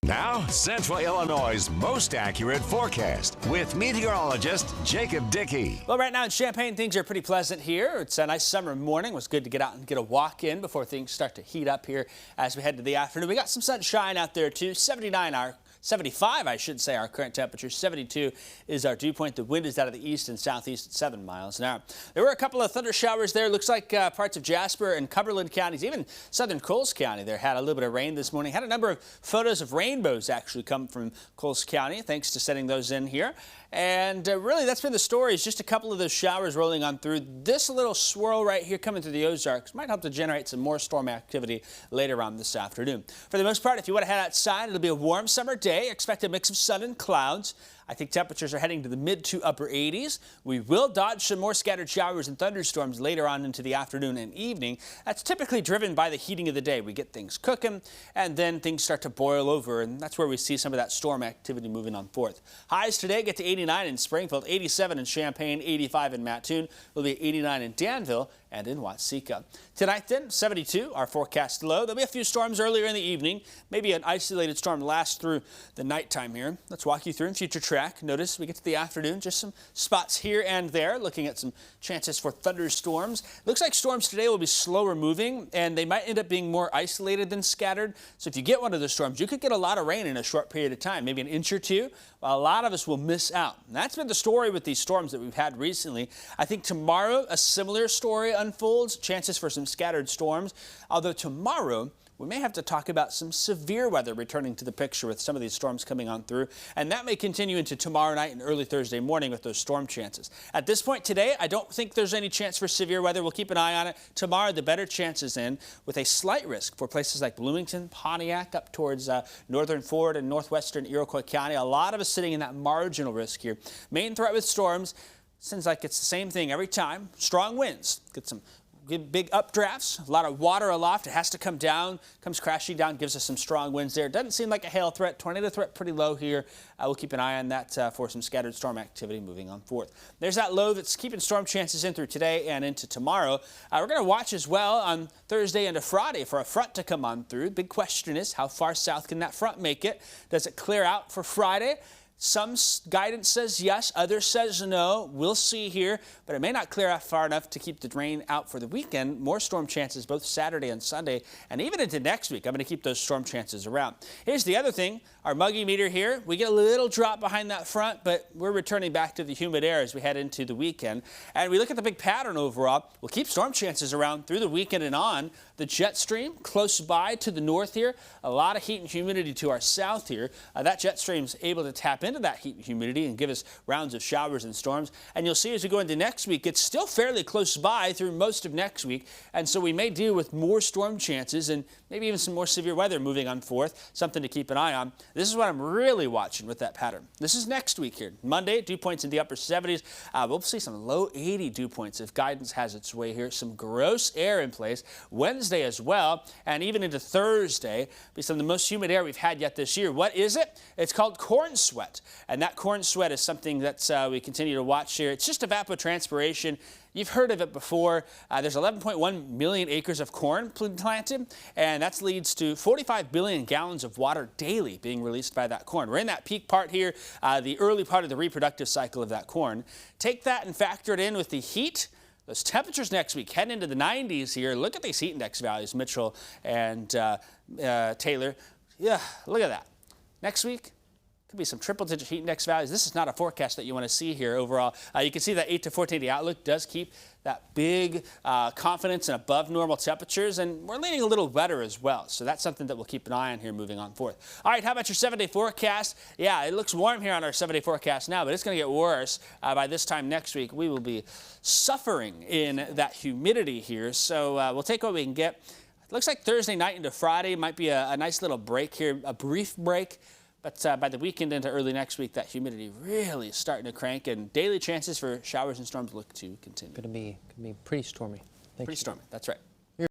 Now, Central Illinois' most accurate forecast with meteorologist Jacob Dickey. Well, right now in Champaign, things are pretty pleasant here. It's a nice summer morning. It was good to get out and get a walk in before things start to heat up here as we head to the afternoon. We got some sunshine out there, too. 75, I should say, our current temperature. 72 is our dew point. The wind is out of the east and southeast at 7 miles an hour. There were a couple of thunder showers there. Looks like parts of Jasper and Cumberland counties, even southern Coles County there, had a little bit of rain this morning. Had a number of photos of rainbows actually come from Coles County, thanks to sending those in here. And really, that's been the story, is just a couple of those showers rolling on through. This little swirl right here coming through the Ozarks might help to generate some more storm activity later on this afternoon. For the most part, if you want to head outside, it'll be a warm summer day. Expect a mix of sun and clouds. I think temperatures are heading to the mid to upper 80s. We will dodge some more scattered showers and thunderstorms later on into the afternoon and evening. That's typically driven by the heating of the day. We get things cooking, and then things start to boil over, and that's where we see some of that storm activity moving on forth. Highs today get to 89 in Springfield, 87 in Champaign, 85 in Mattoon. Will be 89 in Danville and in Watseka. Tonight then, 72, our forecast low. There'll be a few storms earlier in the evening. Maybe an isolated storm lasts through the nighttime here. Let's walk you through in future track. Notice we get to the afternoon, just some spots here and there, looking at some chances for thunderstorms. Looks like storms today will be slower moving, and they might end up being more isolated than scattered. So if you get one of those storms, you could get a lot of rain in a short period of time, maybe an inch or two. While a lot of us will miss out. And that's been the story with these storms that we've had recently. I think tomorrow a similar story unfolds, chances for some scattered storms. Although tomorrow we may have to talk about some severe weather returning to the picture with some of these storms coming on through. And that may continue into tomorrow night and early Thursday morning with those storm chances. At this point today, I don't think there's any chance for severe weather. We'll keep an eye on it. Tomorrow, the better chances in with a slight risk for places like Bloomington, Pontiac, up towards northern Ford and northwestern Iroquois County. A lot of us sitting in that marginal risk here. Main threat with storms, seems like it's the same thing every time. Strong winds. Get some big updrafts, a lot of water aloft. It has to come down, comes crashing down, gives us some strong winds there. Doesn't seem like a hail threat. Tornado threat pretty low here. We'll keep an eye on that for some scattered storm activity moving on forth. There's that low that's keeping storm chances in through today and into tomorrow. We're going to watch as well on Thursday into Friday for a front to come on through. Big question is, how far south can that front make it? Does it clear out for Friday? Some guidance says yes, others says no. We'll see here, but it may not clear out far enough to keep the rain out for the weekend. More storm chances both Saturday and Sunday, and even into next week. I'm going to keep those storm chances around. Here's the other thing, our muggy meter here. We get a little drop behind that front, but we're returning back to the humid air as we head into the weekend. And we look at the big pattern overall. We'll keep storm chances around through the weekend and on. The jet stream close by to the north here. A lot of heat and humidity to our south here. That jet stream's able to tap into that heat and humidity and give us rounds of showers and storms. And you'll see as we go into next week, it's still fairly close by through most of next week. And so we may deal with more storm chances and maybe even some more severe weather moving on forth. Something to keep an eye on. This is what I'm really watching with that pattern. This is next week here. Monday, dew points in the upper 70s. We'll see some low 80 dew points if guidance has its way here. Some gross air in place. Wednesday as well, and even into Thursday, be some of the most humid air we've had yet this year. What is it? It's called corn sweat. And that corn sweat is something that we continue to watch here. It's just evapotranspiration. You've heard of it before. There's 11.1 million acres of corn planted, and that leads to 45 billion gallons of water daily being released by that corn. We're in that peak part here, the early part of the reproductive cycle of that corn. Take that and factor it in with the heat. Those temperatures next week heading into the 90s here. Look at these heat index values, Mitchell and Taylor. Yeah, look at that. Next week, could be some triple-digit heat index values. This is not a forecast that you want to see here overall. You can see that 8 to 14 day outlook does keep that big confidence in above normal temperatures, and we're leaning a little wetter as well. So that's something that we'll keep an eye on here moving on forth. All right, how about your 7-day forecast? Yeah, it looks warm here on our 7-day forecast now, but it's going to get worse by this time next week. We will be suffering in that humidity here, so we'll take what we can get. It looks like Thursday night into Friday might be a nice little break here, a brief break. But by the weekend into early next week, that humidity really is starting to crank, and daily chances for showers and storms look to continue. Going to be pretty stormy. Pretty stormy, that's right.